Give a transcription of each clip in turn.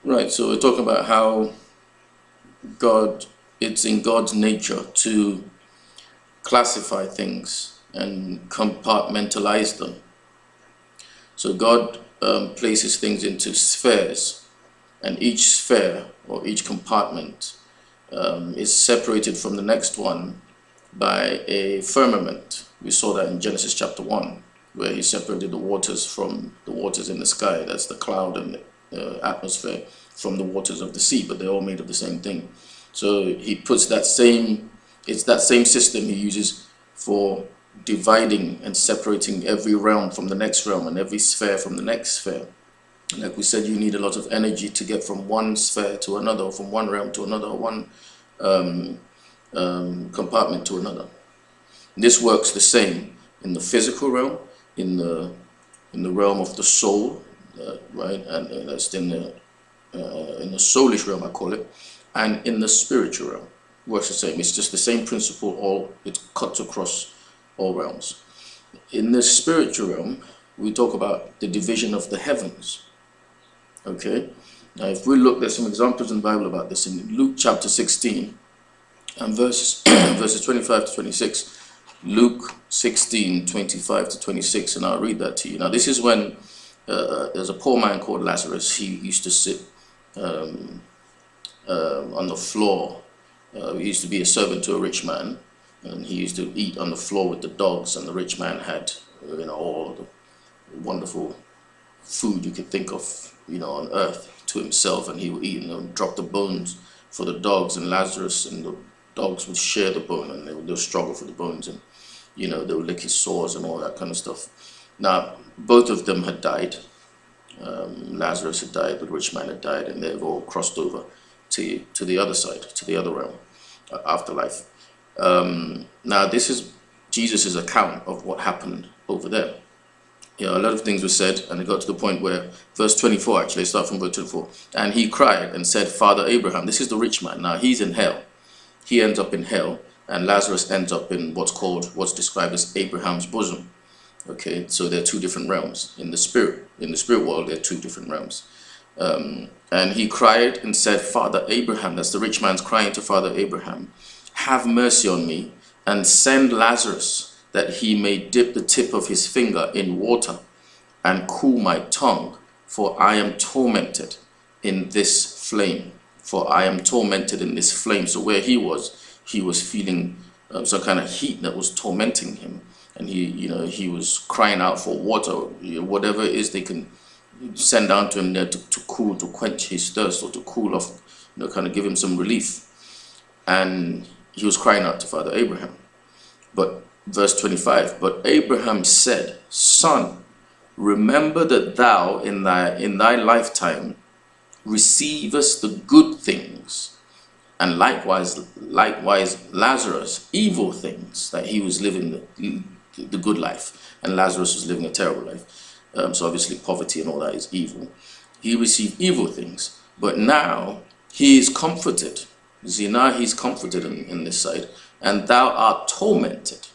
Right, so we're talking about how God, it's in God's nature to classify things and compartmentalize them. So God places things into spheres, and each sphere or each compartment is separated from the next one by a firmament. We saw that in Genesis chapter 1, where he separated the waters from the waters in the sky. That's the cloud and the atmosphere from the waters of the sea, but they're all made of the same thing. So he puts that same, it's that same system he uses for dividing and separating every realm from the next realm and every sphere from the next sphere. And like we said, you need a lot of energy to get from one sphere to another, or from one realm to another, or one compartment to another. This works the same in the physical realm, in the realm of the soul, right, and that's in the soulish realm, I call it, and in the spiritual realm. Works the same. It's just the same principle. All it cuts across all realms. In the spiritual realm, we talk about the division of the heavens. Okay. Now, if we look, there's some examples in the Bible about this in Luke chapter 16 and verses 25 to 26. Luke 16, 25 to 26, and I'll read that to you. Now, this is when there's a poor man called Lazarus. He used to sit on the floor. He used to be a servant to a rich man, and he used to eat on the floor with the dogs, and the rich man had, all the wonderful food you could think of, on earth to himself, and he would eat and drop the bones for the dogs, and Lazarus and the dogs would share the bone, and they would struggle for the bones, and they would lick his sores and all that kind of stuff. Now, both of them had died. Lazarus had died, the rich man had died, and they've all crossed over to the other side, to the other realm, afterlife. Now, this is Jesus' account of what happened over there. A lot of things were said, and it got to the point where, verse 24, actually, start from verse 24, and he cried and said, Father Abraham, this is the rich man. Now, he's in hell. He ends up in hell, and Lazarus ends up in what's described as Abraham's bosom. Okay, so there are two different realms. In the spirit world, there are two different realms. And he cried and said, Father Abraham, that's the rich man's crying to Father Abraham, have mercy on me and send Lazarus that he may dip the tip of his finger in water and cool my tongue, for I am tormented in this flame. For I am tormented in this flame. So where he was feeling some kind of heat that was tormenting him. And he was crying out for water, whatever it is they can send down to him there to cool, to quench his thirst, or to cool off, kind of give him some relief. And he was crying out to Father Abraham. But verse 25, but Abraham said, Son, remember that thou in thy lifetime receivest the good things, and likewise Lazarus evil things, that he was living the good life, and Lazarus was living a terrible life. So obviously poverty and all that is evil. He received evil things, but now he is comforted. You see, now he's comforted in this side, and thou art tormented.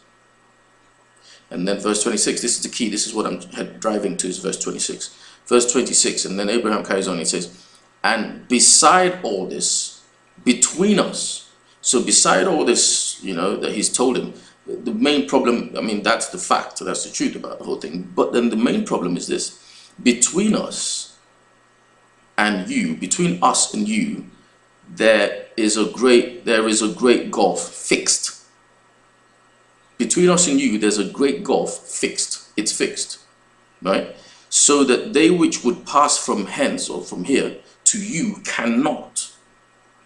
And then verse 26, this is the key, this is what I'm driving to, is verse 26. Verse 26, and then Abraham carries on, he says, and beside all this, between us, so beside all this, that he's told him, the main problem, that's the fact, that's the truth about the whole thing. But then the main problem is this: between us and you, between us and you, there is a great gulf fixed. Between us and you, there's a great gulf fixed. It's fixed, right? So that they which would pass from hence, or from here, to you cannot.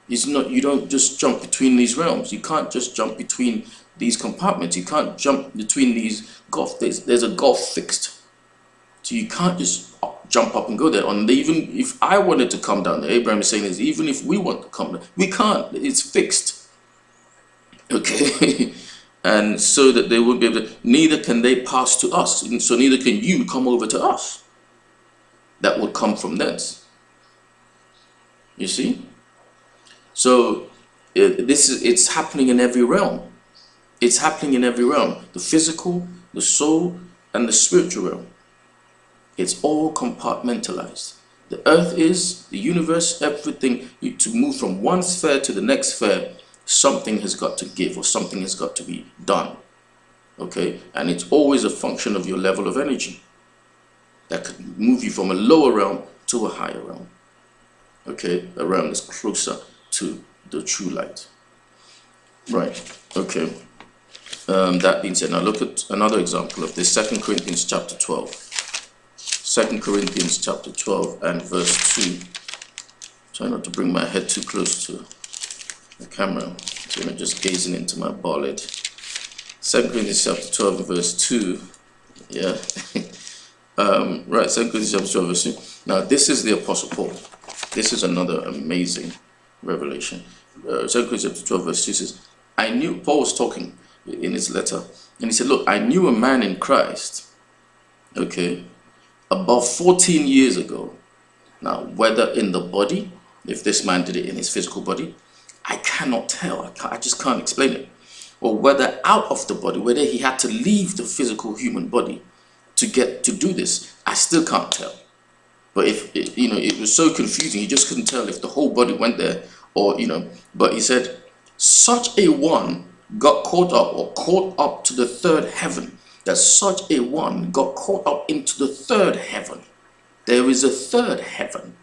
It's not, you don't just jump between these realms. You can't just jump between these compartments. You can't jump between these gulf. There's a gulf fixed. So you can't just jump up and go there. And even if I wanted to come down there, Abraham is saying is, even if we want to come down, we can't. It's fixed. Okay. And so that they won't be able to, neither can they pass to us. And so neither can you come over to us. That would come from thence. You see? So it's happening in every realm. It's happening in every realm. The physical, the soul, and the spiritual realm. It's all compartmentalized. the earth is, the universe, everything, to move from one sphere to the next sphere, something has got to give or something has got to be done. Okay, and it's always a function of your level of energy that could move you from a lower realm to a higher realm. Okay, a realm that's closer to the true light. Right, okay. That being said, now look at another example of this, 2 Corinthians chapter 12. 2 Corinthians chapter 12 and verse 2. Try not to bring my head too close to the camera, so I'm just gazing into my ballad. 2 Corinthians chapter 12 and verse 2. Yeah. Right, 2 Corinthians chapter 12 verse 2. Now this is the Apostle Paul. This is another amazing revelation. 2 Corinthians chapter 12 verse 2 says, I knew, Paul was talking in his letter, and he said, look, I knew a man in Christ, okay, about 14 years ago. Now, whether in the body, if this man did it in his physical body, I cannot tell. I just can't explain it. Or whether out of the body, whether he had to leave the physical human body to get to do this, I still can't tell. But if, it was so confusing, you just couldn't tell if the whole body went there or, but he said, such a one got caught up or caught up to the third heaven. That such a one got caught up into the third heaven. There is a third heaven.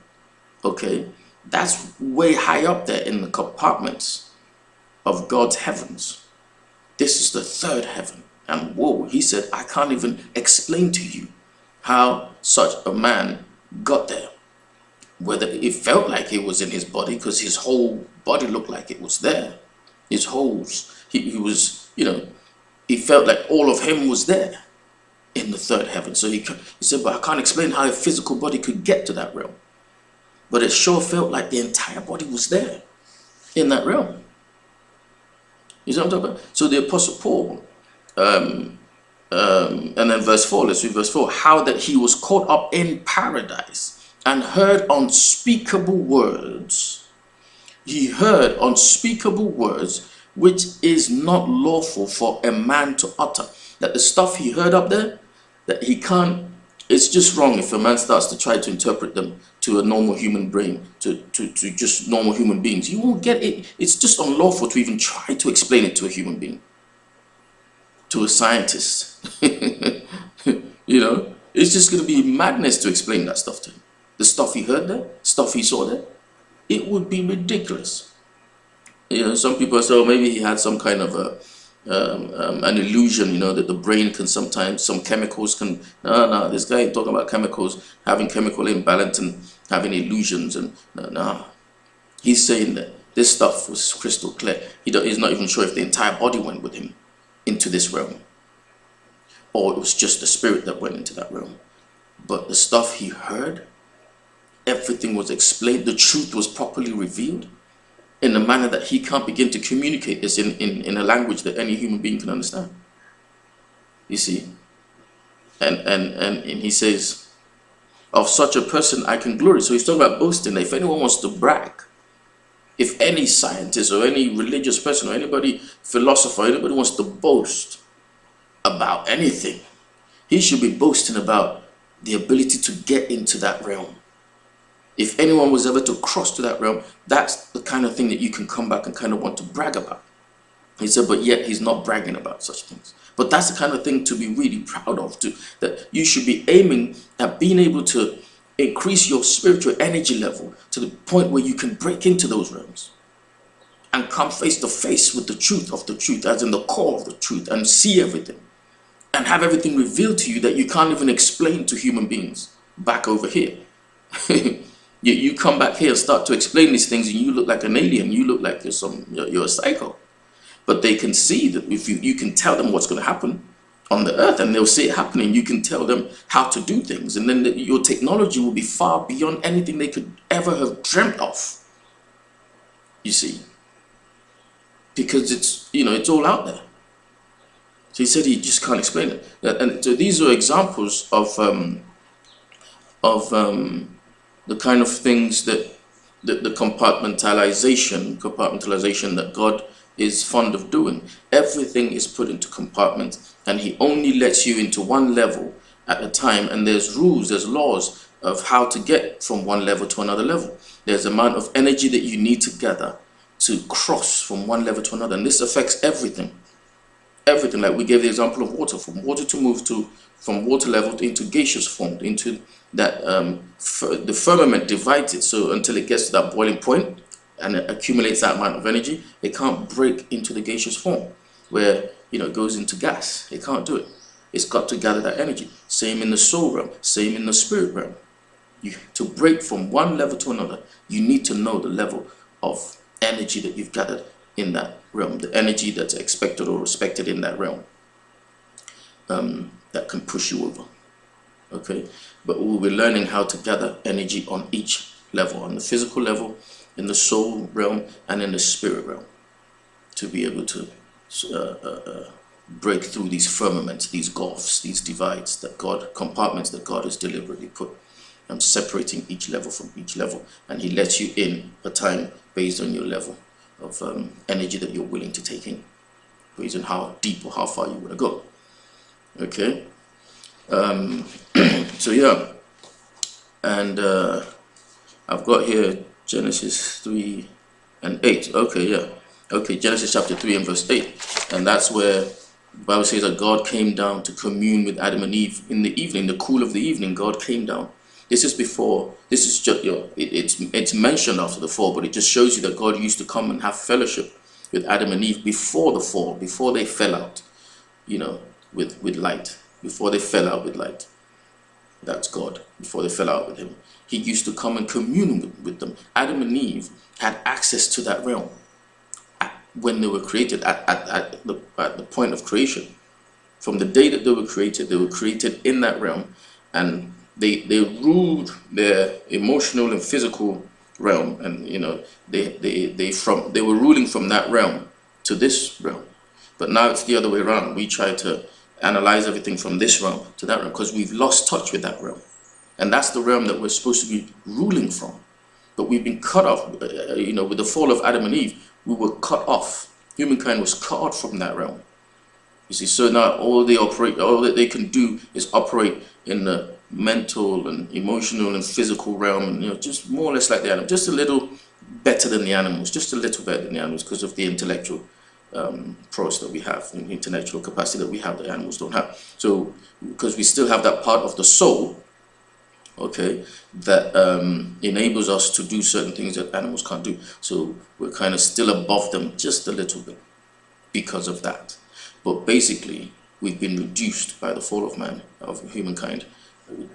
Okay, that's way high up there in the compartments of God's heavens. This is the third heaven. And whoa, he said, I can't even explain to you how such a man got there. Whether it felt like it was in his body, because his whole body looked like it was there. His whole, he was, he felt like all of him was there in the third heaven. So he said, but I can't explain how a physical body could get to that realm. But it sure felt like the entire body was there in that realm. You see what I'm talking about? So the Apostle Paul, and then verse 4, let's read verse 4. How that he was caught up in paradise and heard unspeakable words. He heard unspeakable words which is not lawful for a man to utter. That the stuff he heard up there, that he can't, it's just wrong if a man starts to try to interpret them to a normal human brain, to just normal human beings. You won't get it. It's just unlawful to even try to explain it to a human being, to a scientist. It's just going to be madness to explain that stuff to him. The stuff he heard there, stuff he saw there, it would be ridiculous. Some people say, oh, maybe he had some kind of an illusion, that the brain can sometimes, some chemicals can, no, this guy ain't talking about chemicals, having chemical imbalance and having illusions, and no. He's saying that this stuff was crystal clear. He's not even sure if the entire body went with him into this realm, or it was just the spirit that went into that realm. But the stuff he heard, everything was explained, the truth was properly revealed in a manner that he can't begin to communicate this in a language that any human being can understand. You see? And he says, of such a person I can glory. So he's talking about boasting. If anyone wants to brag, if any scientist or any religious person or anybody, philosopher, anybody wants to boast about anything, he should be boasting about the ability to get into that realm. If anyone was ever to cross to that realm, that's the kind of thing that you can come back and kind of want to brag about. He said, but yet he's not bragging about such things. But that's the kind of thing to be really proud of, that you should be aiming at being able to increase your spiritual energy level to the point where you can break into those realms and come face to face with the truth of the truth, as in the core of the truth, and see everything and have everything revealed to you that you can't even explain to human beings back over here. You come back here and start to explain these things and you look like an alien. You look like you're a psycho. But they can see that if you can tell them what's going to happen on the earth, and they'll see it happening. You can tell them how to do things, and then your technology will be far beyond anything they could ever have dreamt of. You see, because it's all out there. So he said he just can't explain it. And so these are examples of the kind of things that the compartmentalization that God is fond of doing. Everything is put into compartments, and he only lets you into one level at a time, and there's rules, there's laws of how to get from one level to another level. There's amount of energy that you need to gather to cross from one level to another, and this affects everything. Everything, like we gave the example of water, from water to move to from water level into gaseous form, into that the firmament divides it, so until it gets to that boiling point and it accumulates that amount of energy, it can't break into the gaseous form where, you know, it goes into gas. It can't do it. It's got to gather that energy. Same in the soul realm, same in the spirit realm. To break from one level to another, you need to know the level of energy that you've gathered in that realm, the energy that's expected or respected in that realm, that can push you over. Okay, but we'll be learning how to gather energy on each level, on the physical level, in the soul realm, and in the spirit realm, to be able to break through these firmaments, these gulfs, these divides that God, compartments that God has deliberately put, separating each level from each level, and He lets you in a time based on your level of energy that you're willing to take in, based on how deep or how far you want to go. Okay, so yeah, and I've got here Genesis 3 and 8. Okay, yeah, okay, Genesis chapter 3 and verse 8, and that's where the Bible says that God came down to commune with Adam and Eve in the evening, the cool of the evening. God came down. This is before, this is just, you know, it's mentioned after the fall, but it just shows you that God used to come and have fellowship with Adam and Eve before the fall, before they fell out, you know, with light, before they fell out with light. That's God, before they fell out with Him. He used to come and commune with them. Adam and Eve had access to that realm when they were created, at the point of creation. From the day that they were created in that realm, and they ruled their emotional and physical realm, and you know they were ruling from that realm to this realm. But now it's the other way around. We try to analyze everything from this realm to that realm because we've lost touch with that realm, and that's the realm that we're supposed to be ruling from. But we've been cut off. You know, with the fall of Adam and Eve, we were cut off. Humankind was cut off from that realm. You see, so now all that they can do is operate in the mental and emotional and physical realm, and you know, just more or less like the animals, just a little better than the animals, just a little better than the animals, because of the intellectual prowess that we have, and intellectual capacity that we have that animals don't have. So because we still have that part of the soul, okay, that enables us to do certain things that animals can't do. So we're kind of still above them just a little bit because of that. But basically, we've been reduced by the fall of man, of humankind,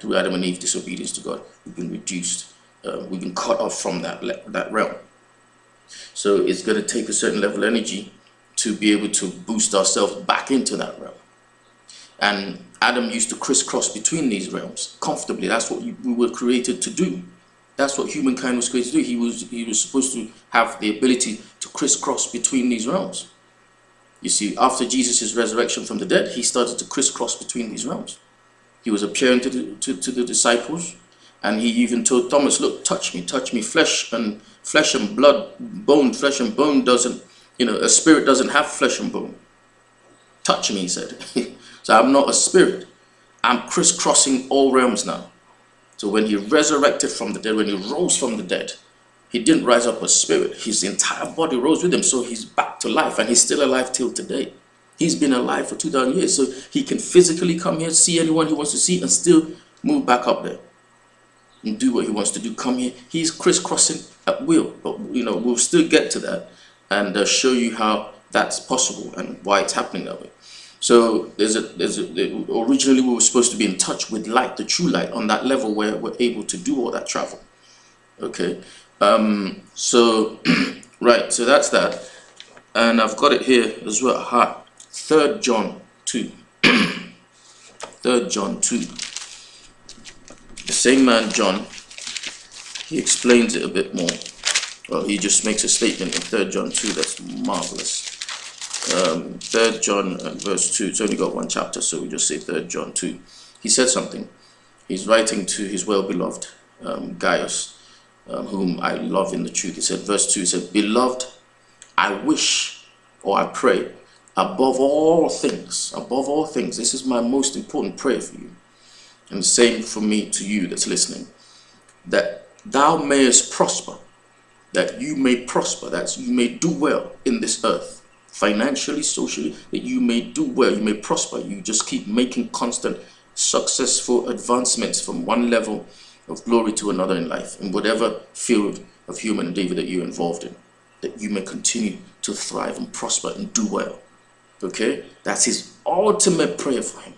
through Adam and Eve disobedience to God. We've been reduced. We've been cut off from that realm. So it's going to take a certain level of energy to be able to boost ourselves back into that realm. And Adam used to crisscross between these realms comfortably. That's what we were created to do. That's what humankind was created to do. He was supposed to have the ability to crisscross between these realms. You see, after Jesus' resurrection from the dead, he started to crisscross between these realms. He was appearing to the disciples, and he even told Thomas, look, touch me, flesh and blood, bone, flesh and bone doesn't, you know, a spirit doesn't have flesh and bone. Touch me, he said. So I'm not a spirit. I'm crisscrossing all realms now. So when he resurrected from the dead, when he rose from the dead, he didn't rise up as spirit. His entire body rose with him, so he's back to life, and he's still alive till today. He's been alive for 2,000 years, so he can physically come here, see anyone he wants to see, and still move back up there and do what he wants to do. Come here. He's crisscrossing at will, but you know, we'll still get to that and show you how that's possible and why it's happening that way. So originally we were supposed to be in touch with light, the true light, on that level where we're able to do all that travel. Okay, so right, so that's that, and I've got it here as well. 3 John 2. 3 John 2. The same man John, he explains it a bit more. Well, he just makes a statement in 3 John 2 that's marvelous. 3 John verse 2. It's only got one chapter, so we just say 3 John 2. He said something. He's writing to his well-beloved Gaius, whom I love in the truth. He said, verse 2, he said, beloved, I wish, or I pray, above all things, this is my most important prayer for you, and the same for me to you that's listening, that thou mayest prosper, that you may prosper, that you may do well in this earth, financially, socially, that you may do well, you may prosper. You just keep making constant, successful advancements from one level of glory to another in life, in whatever field of human endeavor that you're involved in, that you may continue to thrive and prosper and do well. Okay? That's his ultimate prayer for him.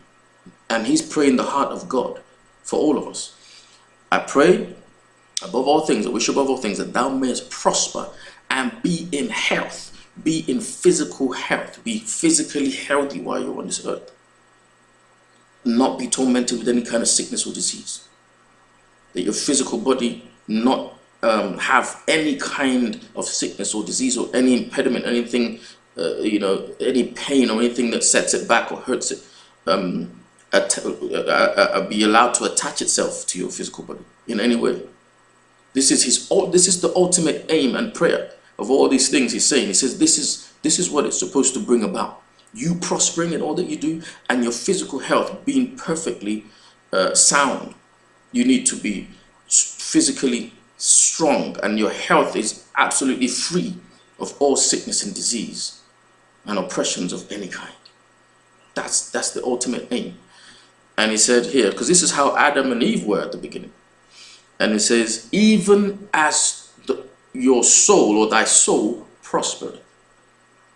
And he's praying the heart of God for all of us. I pray above all things, I wish above all things that thou mayest prosper and be in health, be in physical health, be physically healthy while you're on this earth. Not be tormented with any kind of sickness or disease. That your physical body not have any kind of sickness or disease or any impediment, anything, any pain or anything that sets it back or hurts it, be allowed to attach itself to your physical body in any way. This is the ultimate aim and prayer of all these things he's saying. He says this is what it's supposed to bring about. You prospering in all that you do and your physical health being perfectly sound. You need to be physically strong and your health is absolutely free of all sickness and disease and oppressions of any kind. That's the ultimate aim. And he said here, because this is how Adam and Eve were at the beginning. And it says, even as your soul or thy soul prospered.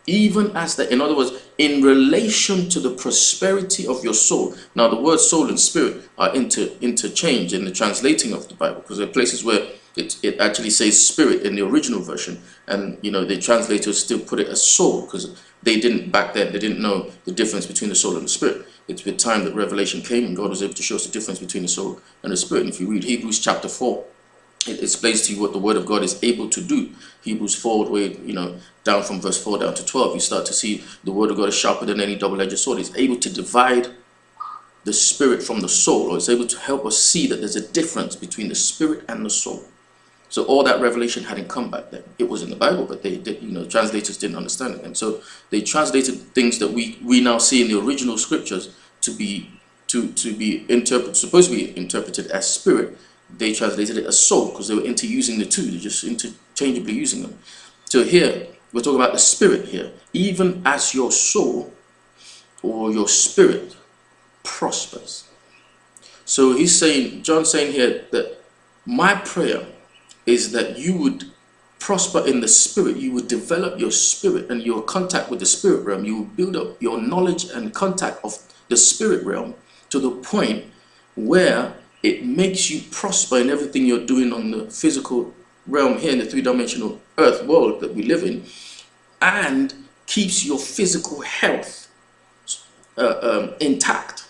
Even as that, in other words, in relation to the prosperity of your soul. Now the word soul and spirit are interchanged in the translating of the Bible, because there are places where it actually says spirit in the original version, and the translators still put it as soul, because they didn't back then, they didn't know the difference between the soul and the spirit. It's with time that revelation came and God was able to show us the difference between the soul and the spirit. And if you read Hebrews chapter 4, it explains to you what the word of God is able to do. Hebrews 4, where, down from verse 4 down to 12, you start to see the word of God is sharper than any double-edged sword. It's able to divide the spirit from the soul, or it's able to help us see that there's a difference between the spirit and the soul. So all that revelation hadn't come back then. It was in the Bible, but they did, translators didn't understand it. And so they translated things that we now see in the original scriptures to be supposed to be interpreted as spirit. They translated it as soul because they were into using the two. They're just interchangeably using them. So here, we're talking about the spirit here. Even as your soul or your spirit prospers. So he's saying, John's saying here that my prayer is that you would prosper in the spirit. You would develop your spirit and your contact with the spirit realm. You would build up your knowledge and contact of the spirit realm to the point where it makes you prosper in everything you're doing on the physical realm here in the three-dimensional earth world that we live in, and keeps your physical health intact.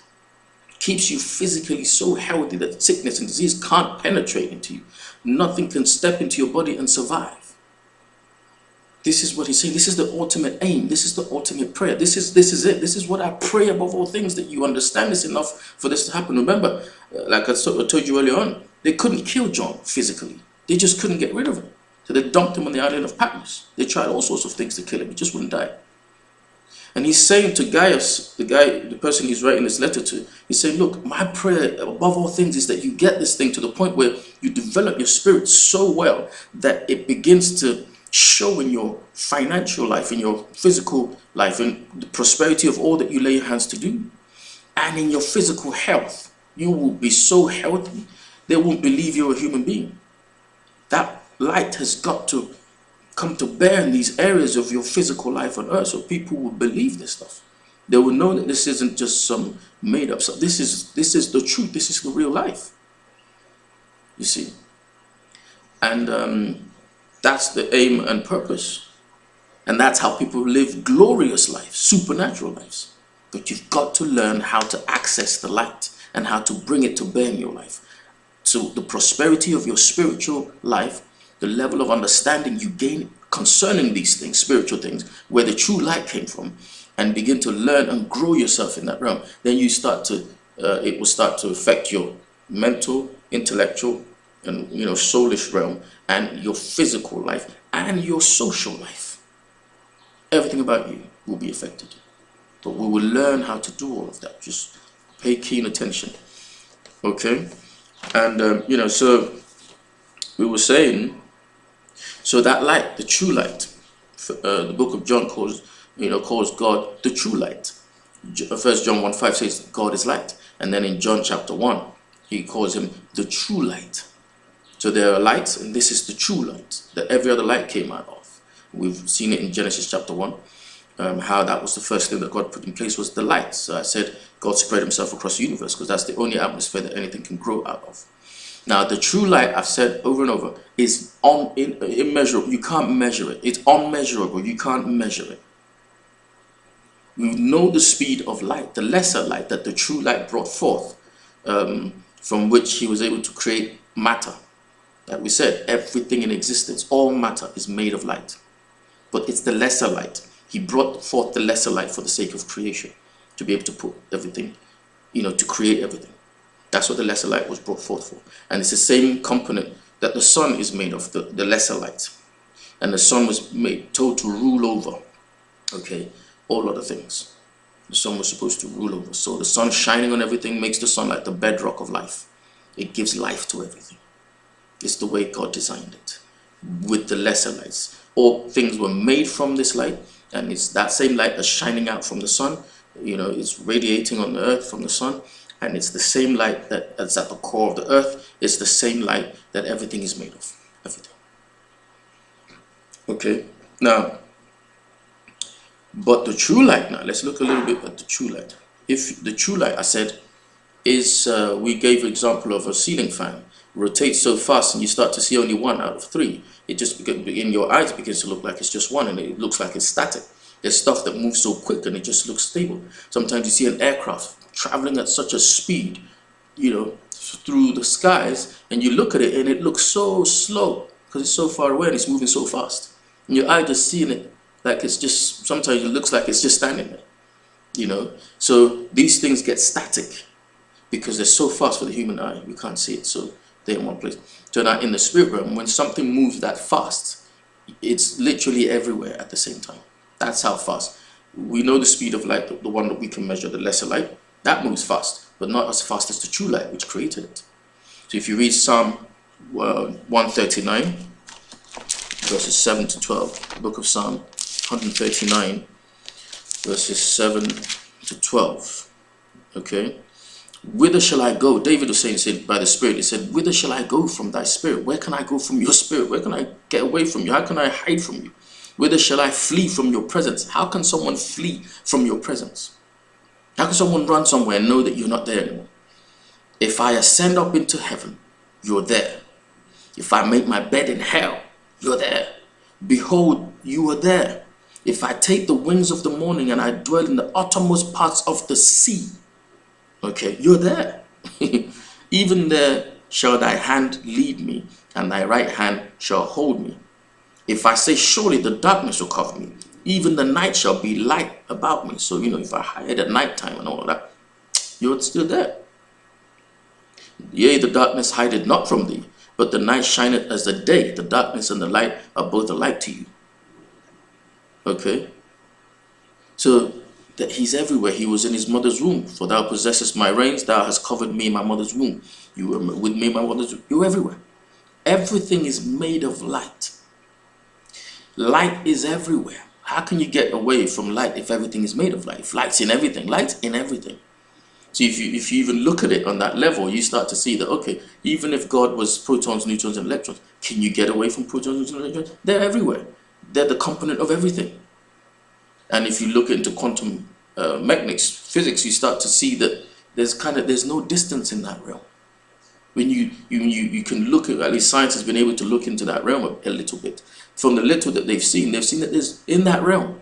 Keeps you physically so healthy that sickness and disease can't penetrate into you. Nothing can step into your body and survive. This is what he's saying. This is the ultimate aim. This is the ultimate prayer. This is it. This is what I pray above all things, that you understand this enough for this to happen. Remember, like I told you earlier on, they couldn't kill John physically. They just couldn't get rid of him. So they dumped him on the island of Patmos. They tried all sorts of things to kill him. He just wouldn't die. And he's saying to Gaius, the person he's writing this letter to, he's saying, look, my prayer above all things is that you get this thing to the point where you develop your spirit so well that it begins to show in your financial life, in your physical life, in the prosperity of all that you lay your hands to do. And in your physical health, you will be so healthy, they won't believe you're a human being. That light has got to come to bear in these areas of your physical life on earth, so people will believe this stuff. They will know that this isn't just some made up stuff. This is the truth. This is the real life. You see, and that's the aim and purpose, and that's how people live glorious lives, supernatural lives. But you've got to learn how to access the light and how to bring it to bear in your life. So the prosperity of your spiritual life, the level of understanding you gain concerning these things, spiritual things, where the true light came from, and begin to learn and grow yourself in that realm, then you start to, it will start to affect your mental, intellectual, and soulish realm, and your physical life, and your social life. Everything about you will be affected. But we will learn how to do all of that. Just pay keen attention. Okay? And, so we were saying, so that light, the true light, the book of John calls God the true light. First John 1:5 says God is light, and then in John chapter 1 he calls him the true light. So there are lights, and this is the true light that every other light came out of. We've seen it in Genesis chapter 1, how that was the first thing that God put in place, was the light. So I said God spread himself across the universe because that's the only atmosphere that anything can grow out of. Now the true light, I've said over and over, is immeasurable. You can't measure it. It's unmeasurable. You can't measure it. We know the speed of light, the lesser light that the true light brought forth, from which he was able to create matter. Like we said, everything in existence, all matter is made of light. But it's the lesser light. He brought forth the lesser light for the sake of creation, to be able to put everything, to create everything. That's what the lesser light was brought forth for. And it's the same component that the sun is made of, the lesser light. And the sun was told to rule over, all other things. The sun was supposed to rule over. So the sun shining on everything makes the sun like the bedrock of life. It gives life to everything. It's the way God designed it, with the lesser lights. All things were made from this light, and it's that same light that's shining out from the sun. It's radiating on the earth from the sun, and it's the same light that's at the core of the earth. It's the same light that everything is made of. Everything. Okay, now, but the true light, now let's look a little bit at the true light. If the true light, I said, is, we gave an example of a ceiling fan. Rotates so fast and you start to see only 1 out of 3. It just in your eyes begins to look like it's just one, and it looks like it's static. There's stuff that moves so quick and it just looks stable. Sometimes you see an aircraft traveling at such a speed, through the skies, and you look at it and it looks so slow because it's so far away and it's moving so fast. And your eye just seeing it like it's just, sometimes it looks like it's just standing there. So these things get static because they're so fast for the human eye. We can't see it. So they're in one place. So now in the spirit realm, when something moves that fast, it's literally everywhere at the same time. That's how fast. We know the speed of light, the one that we can measure, the lesser light, that moves fast, but not as fast as the true light which created it. So if you read Psalm 139, verses 7 to 12, the book of Psalm 139, verses 7 to 12, okay? Whither shall I go? David was saying by the Spirit, he said, whither shall I go from thy Spirit? Where can I go from your Spirit? Where can I get away from you? How can I hide from you? Whither shall I flee from your presence? How can someone flee from your presence? How can someone run somewhere and know that you're not there anymore? If I ascend up into heaven, you're there. If I make my bed in hell, you're there. Behold, you are there. If I take the wings of the morning and I dwell in the uttermost parts of the sea, you're there. Even there shall thy hand lead me, and thy right hand shall hold me. If I say, surely the darkness will cover me, even the night shall be light about me. So, if I hide at night time and all of that, you're still there. Yea, the darkness hideth not from thee, but the night shineth as the day. The darkness and the light are both alike to you. So, that he's everywhere. He was in his mother's womb. For thou possessest my reins, thou hast covered me in my mother's womb. You were with me in my mother's womb. You're everywhere. Everything is made of light. Light is everywhere. How can you get away from light if everything is made of light? If light's in everything, light's in everything. So if you even look at it on that level, you start to see that, even if God was protons, neutrons, and electrons, can you get away from protons, neutrons, and electrons? They're everywhere. They're the component of everything. And if you look into quantum mechanics, physics, you start to see that there's no distance in that realm. When you can look at least science has been able to look into that realm a little bit. From the little that they've seen that there's in that realm.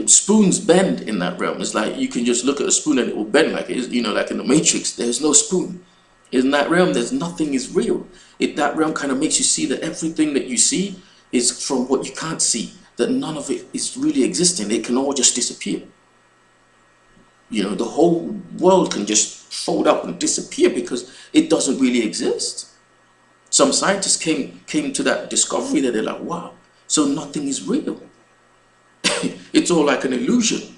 Spoons bend in that realm. It's like you can just look at a spoon and it will bend like it is, like in the Matrix. There's no spoon. In that realm, there's nothing is real. That realm kind of makes you see that everything that you see is from what you can't see. That none of it is really existing. It can all just disappear. The whole world can just fold up and disappear because it doesn't really exist. Some scientists came to that discovery that they're like, wow, so nothing is real. It's all like an illusion.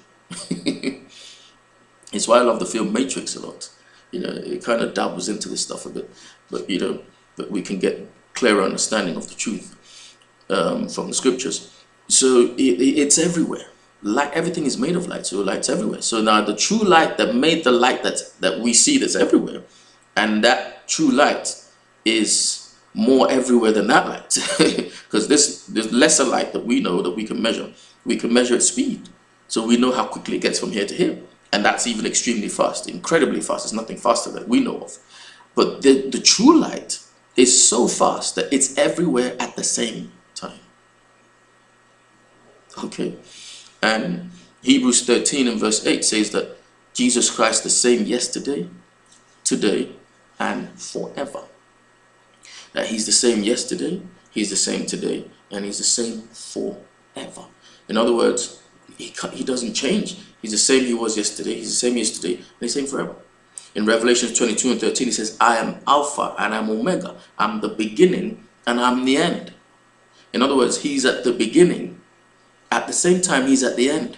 It's why I love the film Matrix a lot. It kind of dabbles into this stuff a bit. But, but we can get clearer understanding of the truth from the scriptures. So it's everywhere. Light, everything is made of light, so light's everywhere. So now the true light that made the light that we see that's everywhere, and that true light is more everywhere than that light, because there's lesser light that we know that we can measure. We can measure its speed, so we know how quickly it gets from here to here, and that's even extremely fast, incredibly fast. There's nothing faster that we know of. But the true light is so fast that it's everywhere at the same time. Okay. And Hebrews 13 and verse 8 says that Jesus Christ the same yesterday, today, and forever. That he's the same yesterday, he's the same today, and he's the same forever. In other words, he doesn't change. He's the same he was yesterday, he's the same yesterday, and he's the same forever. In Revelation 22 and 13, he says, I am Alpha and I'm Omega. I'm the beginning and I'm the end. In other words, he's at the beginning. At the same time, he's at the end.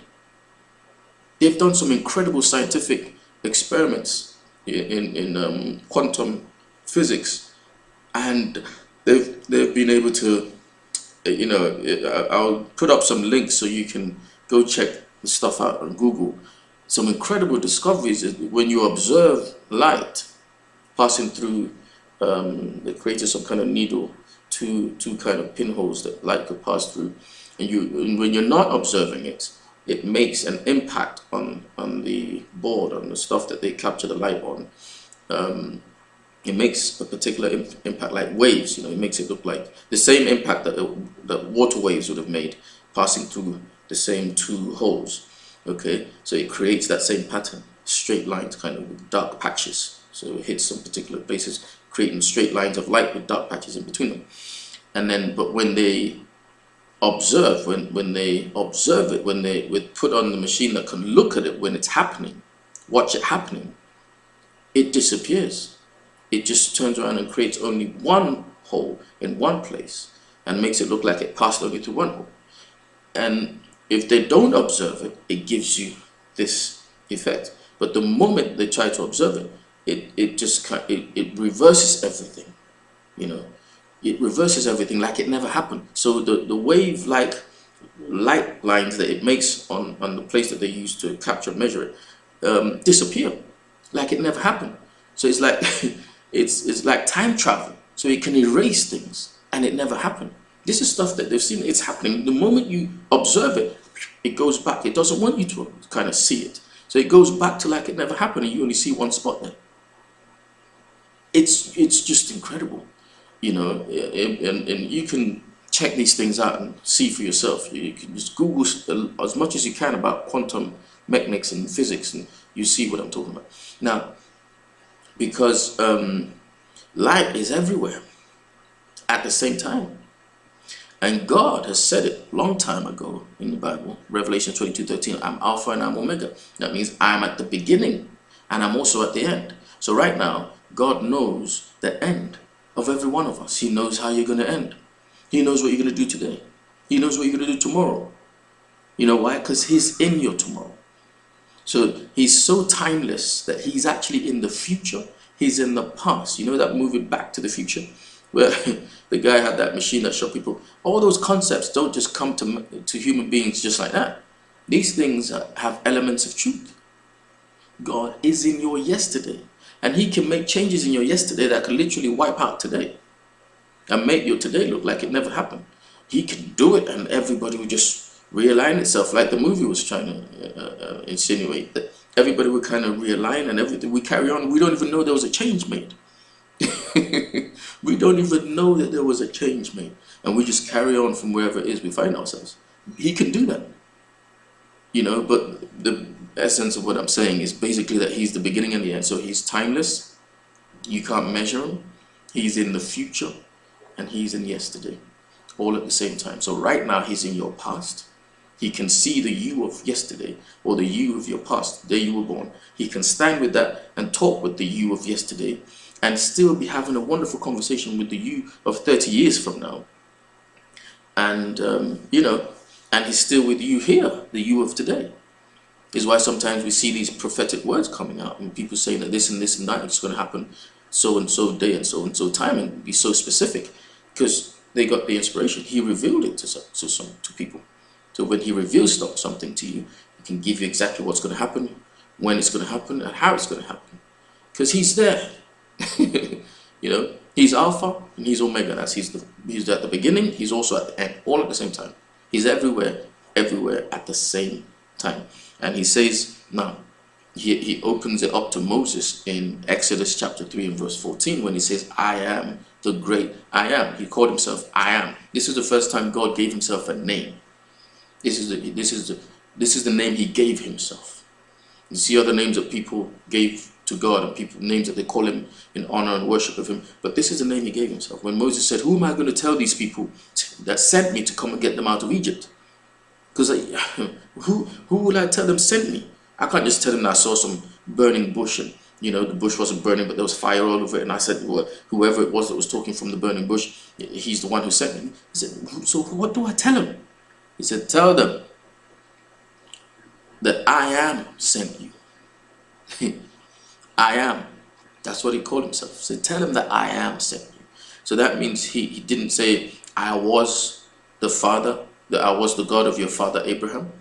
They've done some incredible scientific experiments in quantum physics, and they've been able to, you know, I'll put up some links so you can go check the stuff out on Google. Some incredible discoveries is when you observe light passing through, they created some kind of needle, two kind of pinholes that light could pass through. And when you're not observing it, it makes an impact on the board, on the stuff that they capture the light on. It makes a particular impact, like waves. You know, it makes it look like the same impact that water waves would have made passing through the same two holes. Okay, so it creates that same pattern, straight lines, kind of with dark patches. So it hits some particular places, creating straight lines of light with dark patches in between them. And then, but when they observe, when they observe it, when they put on the machine that can look at it when it's happening, watch it happening, it disappears. It just turns around and creates only one hole in one place and makes it look like it passed only through one hole. And if they don't observe it, it gives you this effect. But the moment they try to observe it, it reverses everything, you know. It reverses everything like it never happened. So the wave-like light lines that it makes on the place that they use to capture and measure it disappear like it never happened. So it's like it's like time travel. So it can erase things and it never happened. This is stuff that they've seen. It's happening. The moment you observe it, it goes back. It doesn't want you to kind of see it. So it goes back to like it never happened and you only see one spot there. It's just incredible. You know, and you can check these things out and see for yourself. You can just Google as much as you can about quantum mechanics and physics, and you see what I'm talking about. Now, because light is everywhere at the same time. And God has said it a long time ago in the Bible, Revelation 22:13, I'm Alpha and I'm Omega. That means I'm at the beginning and I'm also at the end. So right now, God knows the end of every one of us. He knows how you're going to end. He knows what you're going to do today. He knows what you're going to do tomorrow. You know why? Because he's in your tomorrow. So he's so timeless that he's actually in the future. He's in the past. You know that movie Back to the Future? Where the guy had that machine that showed people. All those concepts don't just come to human beings just like that. These things have elements of truth. God is in your yesterday. And he can make changes in your yesterday that can literally wipe out today and make your today look like it never happened. He can do it and everybody will just realign itself, like the movie was trying to insinuate, that everybody would kind of realign and everything. We carry on. We don't even know there was a change made. We don't even know that there was a change made. And we just carry on from wherever it is we find ourselves. He can do that. You know, but the essence of what I'm saying is basically that he's the beginning and the end. So he's timeless. You can't measure him. He's in the future and he's in yesterday, all at the same time. So right now he's in your past. He can see the you of yesterday or the you of your past, the day you were born. He can stand with that and talk with the you of yesterday and still be having a wonderful conversation with the you of 30 years from now. And, you know, and he's still with you here, the you of today. Is why sometimes we see these prophetic words coming out and people saying that this and this and that is going to happen so and so day and so time, and be so specific, because they got the inspiration. He revealed it to people. So when he reveals something to you, he can give you exactly what's going to happen, when it's going to happen, and how it's going to happen, because he's there. You know, he's Alpha and he's Omega. He's at the beginning, he's also at the end, all at the same time. He's everywhere at the same time. And he says, now, he opens it up to Moses in Exodus chapter 3 and verse 14, when he says, I am the great I am. He called himself I am. This is the first time God gave himself a name. This is the name he gave himself. You see other names that people gave to God, and people names that they call him in honor and worship of him, but this is the name he gave himself. When Moses said, who am I going to tell these people that sent me to come and get them out of Egypt? Because who will I tell them sent me? I can't just tell them that I saw some burning bush, and you know, the bush wasn't burning, but there was fire all over it, and I said, well, whoever it was that was talking from the burning bush, he's the one who sent me. He said, so what do I tell him? He said, tell them that I am sent you. I am. That's what he called himself. So tell him that I am sent you. So that means he didn't say, I was the father, that I was the God of your father Abraham,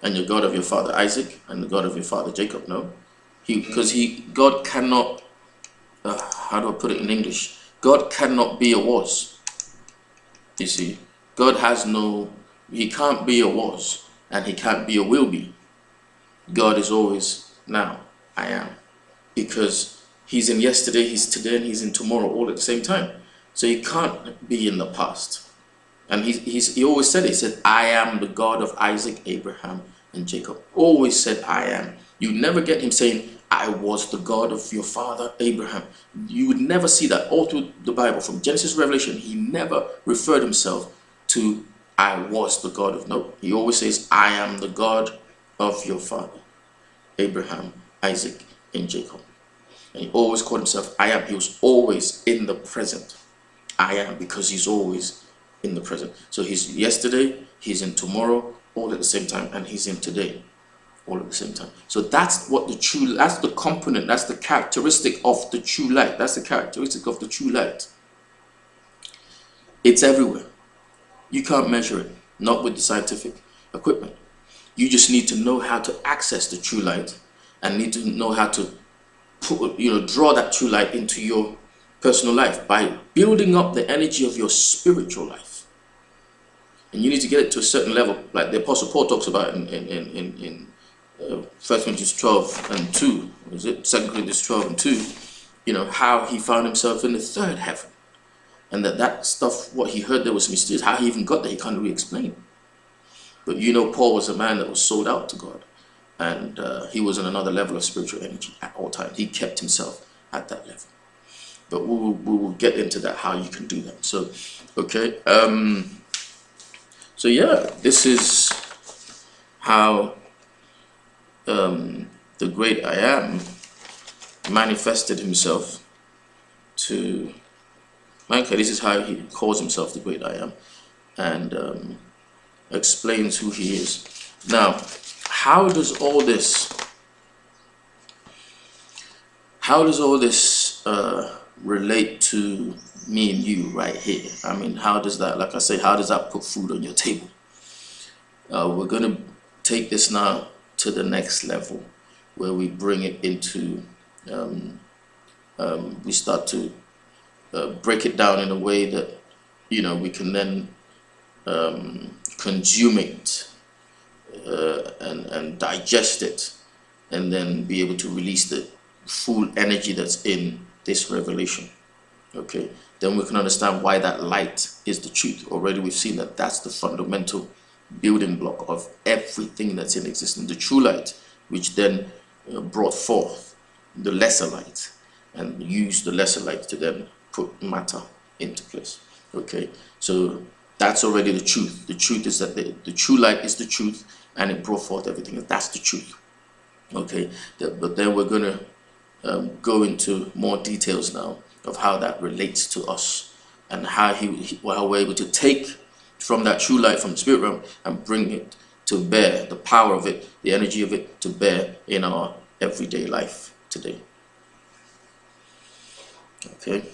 and your God of your father Isaac, and the God of your father Jacob. No. God cannot, how do I put it in English? God cannot be a was. You see, God has no, he can't be a was, and he can't be a will be. God is always now, I am. Because he's in yesterday, he's today, and he's in tomorrow all at the same time. So he can't be in the past. And he always said it. He said, I am the God of Isaac, Abraham, and Jacob. Always said, I am. You never get him saying, I was the God of your father, Abraham. You would never see that all through the Bible. From Genesis to Revelation, he never referred himself to, I was the God of. No, he always says, I am the God of your father, Abraham, Isaac, and Jacob. And he always called himself I am. He was always in the present. I am, because he's always in the present. So he's yesterday, he's in tomorrow, all at the same time, and he's in today, all at the same time. So that's what that's the component, that's the characteristic of the true light. That's the characteristic of the true light. It's everywhere. You can't measure it, not with the scientific equipment. You just need to know how to access the true light, and need to know how to draw that true light into your personal life by building up the energy of your spiritual life. And you need to get it to a certain level, like the Apostle Paul talks about in 1 Corinthians 12 and 2, is it 2 Corinthians 12 and 2, you know, how he found himself in the third heaven, and that stuff, what he heard there was mysterious. How he even got there, he can't really explain. But you know, Paul was a man that was sold out to God, and he was in another level of spiritual energy at all times. He kept himself at that level. But we will get into that, how you can do that. So, okay. So yeah, this is how the great I am manifested himself to mankind. This is how he calls himself the great I am, and explains who he is. Now, how does all this relate to me and you right here? I mean, how does that, like I say, how does that put food on your table? We're going to take this now to the next level, where we bring it into, we start to break it down in a way that, you know, we can then consume it and digest it, and then be able to release the full energy that's in this revelation. Okay, then we can understand why that light is the truth. Already we've seen that that's the fundamental building block of everything that's in existence, the true light, which then brought forth the lesser light, and used the lesser light to then put matter into place. Okay, so that's already the truth. The truth is that the true light is the truth, and it brought forth everything. That's the truth. Okay, but then we're going to go into more details now of how that relates to us, and how how we're able to take from that true light from the spirit realm and bring it to bear, the power of it, the energy of it to bear in our everyday life today. Okay.